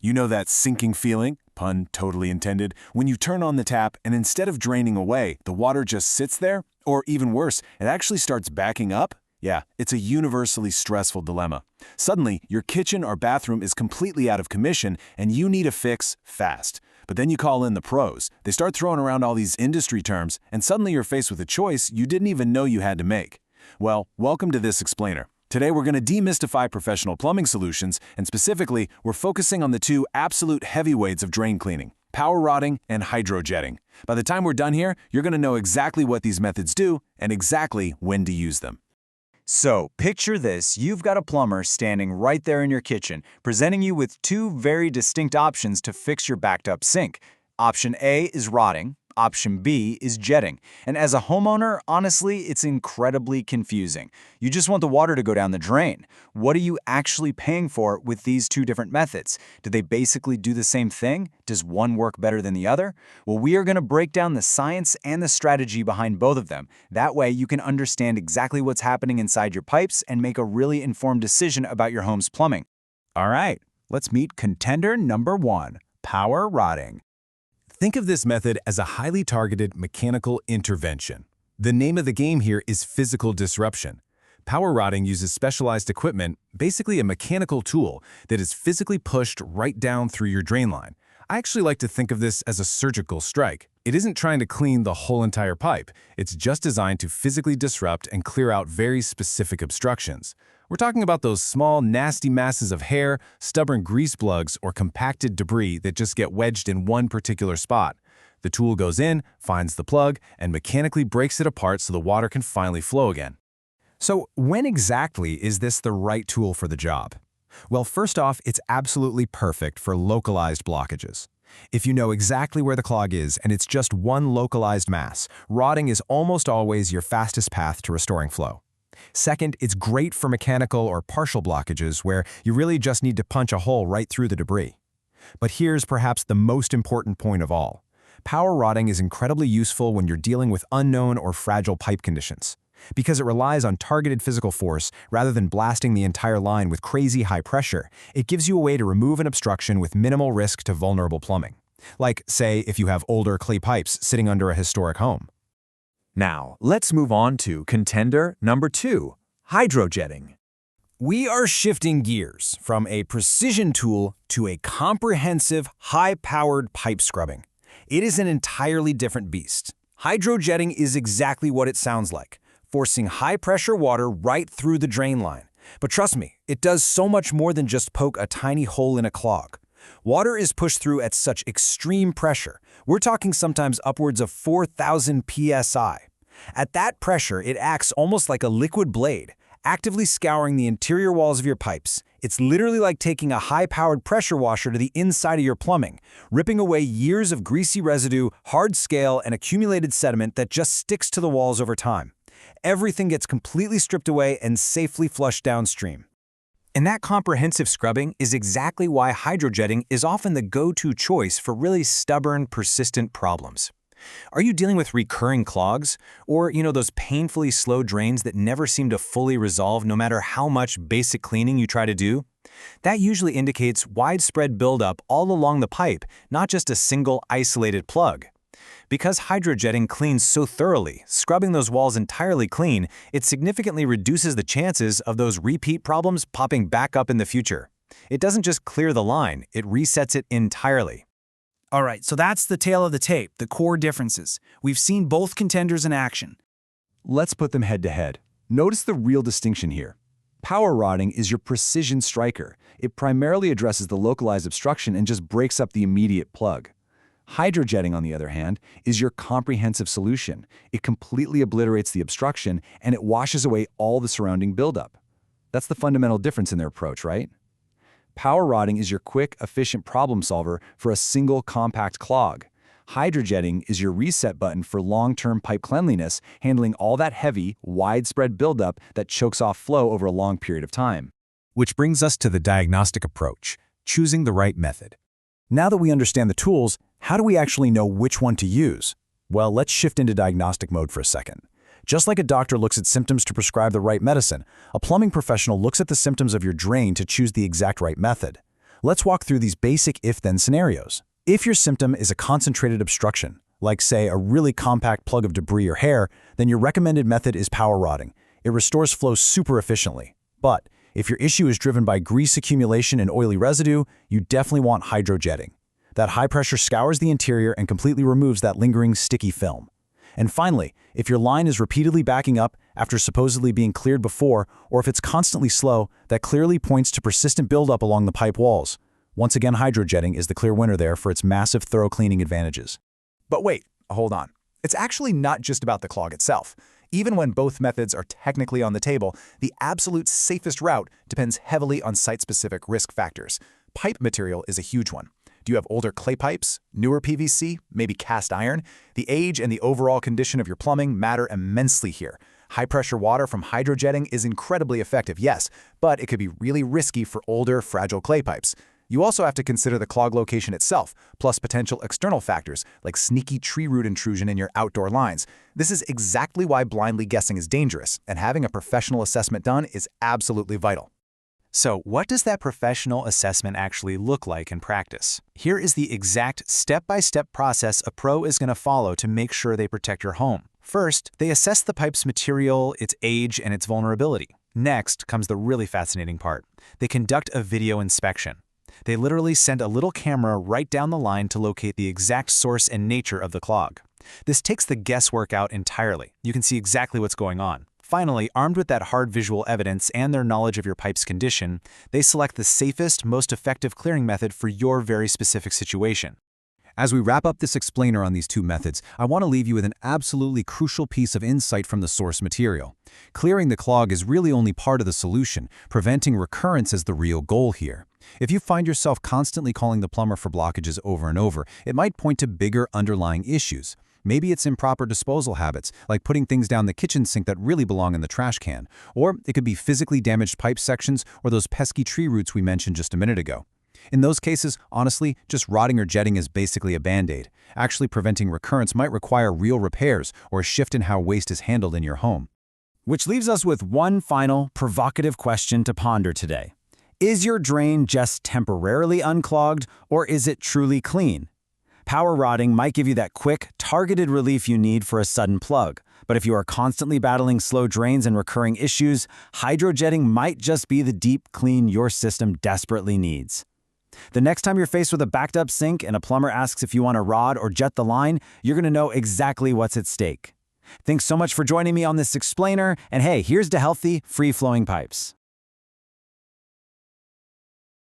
You know that sinking feeling, pun totally intended, when you turn on the tap and instead of draining away, the water just sits there? Or even worse, it actually starts backing up? Yeah, it's a universally stressful dilemma. Suddenly, your kitchen or bathroom is completely out of commission and you need a fix fast. But then you call in the pros. They start throwing around all these industry terms, and suddenly you're faced with a choice you didn't even know you had to make. Well, welcome to this explainer. Today we're going to demystify professional plumbing solutions, and specifically, we're focusing on the two absolute heavyweights of drain cleaning: power rodding and hydrojetting. By the time we're done here, you're going to know exactly what these methods do and exactly when to use them. So, picture this. You've got a plumber standing right there in your kitchen, presenting you with two very distinct options to fix your backed-up sink. Option A is rodding. Option B is jetting. And as a homeowner, honestly, it's incredibly confusing. You just want the water to go down the drain. What are you actually paying for with these two different methods? Do they basically do the same thing? Does one work better than the other? Well, we are going to break down the science and the strategy behind both of them. That way, you can understand exactly what's happening inside your pipes and make a really informed decision about your home's plumbing. All right, let's meet contender number 1, power rodding. Think of this method as a highly targeted mechanical intervention. The name of the game here is physical disruption. Power rodding uses specialized equipment, basically a mechanical tool, that is physically pushed right down through your drain line. I actually like to think of this as a surgical strike. It isn't trying to clean the whole entire pipe. It's just designed to physically disrupt and clear out very specific obstructions. We're talking about those small, nasty masses of hair, stubborn grease plugs, or compacted debris that just get wedged in one particular spot. The tool goes in, finds the plug, and mechanically breaks it apart so the water can finally flow again. So when exactly is this the right tool for the job? Well, first off, it's absolutely perfect for localized blockages. If you know exactly where the clog is and it's just one localized mass, rodding is almost always your fastest path to restoring flow. Second, it's great for mechanical or partial blockages where you really just need to punch a hole right through the debris. But here's perhaps the most important point of all. Power rodding is incredibly useful when you're dealing with unknown or fragile pipe conditions. Because it relies on targeted physical force rather than blasting the entire line with crazy high pressure, it gives you a way to remove an obstruction with minimal risk to vulnerable plumbing. Like, say, if you have older clay pipes sitting under a historic home. Now, let's move on to contender number 2, hydrojetting. We are shifting gears from a precision tool to a comprehensive, high-powered pipe scrubbing. It is an entirely different beast. Hydrojetting is exactly what it sounds like, forcing high-pressure water right through the drain line. But trust me, it does so much more than just poke a tiny hole in a clog. Water is pushed through at such extreme pressure. We're talking sometimes upwards of 4,000 psi. At that pressure, it acts almost like a liquid blade, actively scouring the interior walls of your pipes. It's literally like taking a high-powered pressure washer to the inside of your plumbing, ripping away years of greasy residue, hard scale, and accumulated sediment that just sticks to the walls over time. Everything gets completely stripped away and safely flushed downstream. And that comprehensive scrubbing is exactly why hydrojetting is often the go-to choice for really stubborn, persistent problems. Are you dealing with recurring clogs? Or, those painfully slow drains that never seem to fully resolve no matter how much basic cleaning you try to do? That usually indicates widespread buildup all along the pipe, not just a single isolated plug. Because hydrojetting cleans so thoroughly, scrubbing those walls entirely clean, it significantly reduces the chances of those repeat problems popping back up in the future. It doesn't just clear the line, it resets it entirely. All right, so that's the tale of the tape, the core differences. We've seen both contenders in action. Let's put them head to head. Notice the real distinction here. Power rodding is your precision striker. It primarily addresses the localized obstruction and just breaks up the immediate plug. Hydrojetting, on the other hand, is your comprehensive solution. It completely obliterates the obstruction and it washes away all the surrounding buildup. That's the fundamental difference in their approach, right? Power rodding is your quick, efficient problem solver for a single compact clog. Hydrojetting is your reset button for long-term pipe cleanliness, handling all that heavy, widespread buildup that chokes off flow over a long period of time. Which brings us to the diagnostic approach, choosing the right method. Now that we understand the tools, how do we actually know which one to use? Well, let's shift into diagnostic mode for a second. Just like a doctor looks at symptoms to prescribe the right medicine, a plumbing professional looks at the symptoms of your drain to choose the exact right method. Let's walk through these basic if-then scenarios. If your symptom is a concentrated obstruction, like say a really compact plug of debris or hair, then your recommended method is power rodding. It restores flow super efficiently. But if your issue is driven by grease accumulation and oily residue, you definitely want hydrojetting. That high pressure scours the interior and completely removes that lingering sticky film. And finally, if your line is repeatedly backing up after supposedly being cleared before, or if it's constantly slow, that clearly points to persistent buildup along the pipe walls. Once again, hydrojetting is the clear winner there for its massive thorough cleaning advantages. But wait, hold on. It's actually not just about the clog itself. Even when both methods are technically on the table, the absolute safest route depends heavily on site-specific risk factors. Pipe material is a huge one. Do you have older clay pipes, newer PVC, maybe cast iron? The age and the overall condition of your plumbing matter immensely here. High-pressure water from hydrojetting is incredibly effective, yes, but it could be really risky for older, fragile clay pipes. You also have to consider the clog location itself, plus potential external factors like sneaky tree root intrusion in your outdoor lines. This is exactly why blindly guessing is dangerous, and having a professional assessment done is absolutely vital. So, what does that professional assessment actually look like in practice? Here is the exact step-by-step process a pro is going to follow to make sure they protect your home. First, they assess the pipe's material, its age, and its vulnerability. Next comes the really fascinating part. They conduct a video inspection. They literally send a little camera right down the line to locate the exact source and nature of the clog. This takes the guesswork out entirely. You can see exactly what's going on. Finally, armed with that hard visual evidence and their knowledge of your pipe's condition, they select the safest, most effective clearing method for your very specific situation. As we wrap up this explainer on these two methods, I want to leave you with an absolutely crucial piece of insight from the source material. Clearing the clog is really only part of the solution. Preventing recurrence is the real goal here. If you find yourself constantly calling the plumber for blockages over and over, it might point to bigger underlying issues. Maybe it's improper disposal habits, like putting things down the kitchen sink that really belong in the trash can. Or it could be physically damaged pipe sections or those pesky tree roots we mentioned just a minute ago. In those cases, honestly, just rodding or jetting is basically a band-aid. Actually preventing recurrence might require real repairs or a shift in how waste is handled in your home. Which leaves us with one final, provocative question to ponder today. Is your drain just temporarily unclogged, or is it truly clean? Power rodding might give you that quick, targeted relief you need for a sudden plug. But if you are constantly battling slow drains and recurring issues, hydrojetting might just be the deep clean your system desperately needs. The next time you're faced with a backed up sink and a plumber asks if you want to rod or jet the line, you're going to know exactly what's at stake. Thanks so much for joining me on this explainer, and hey, here's to healthy, free-flowing pipes.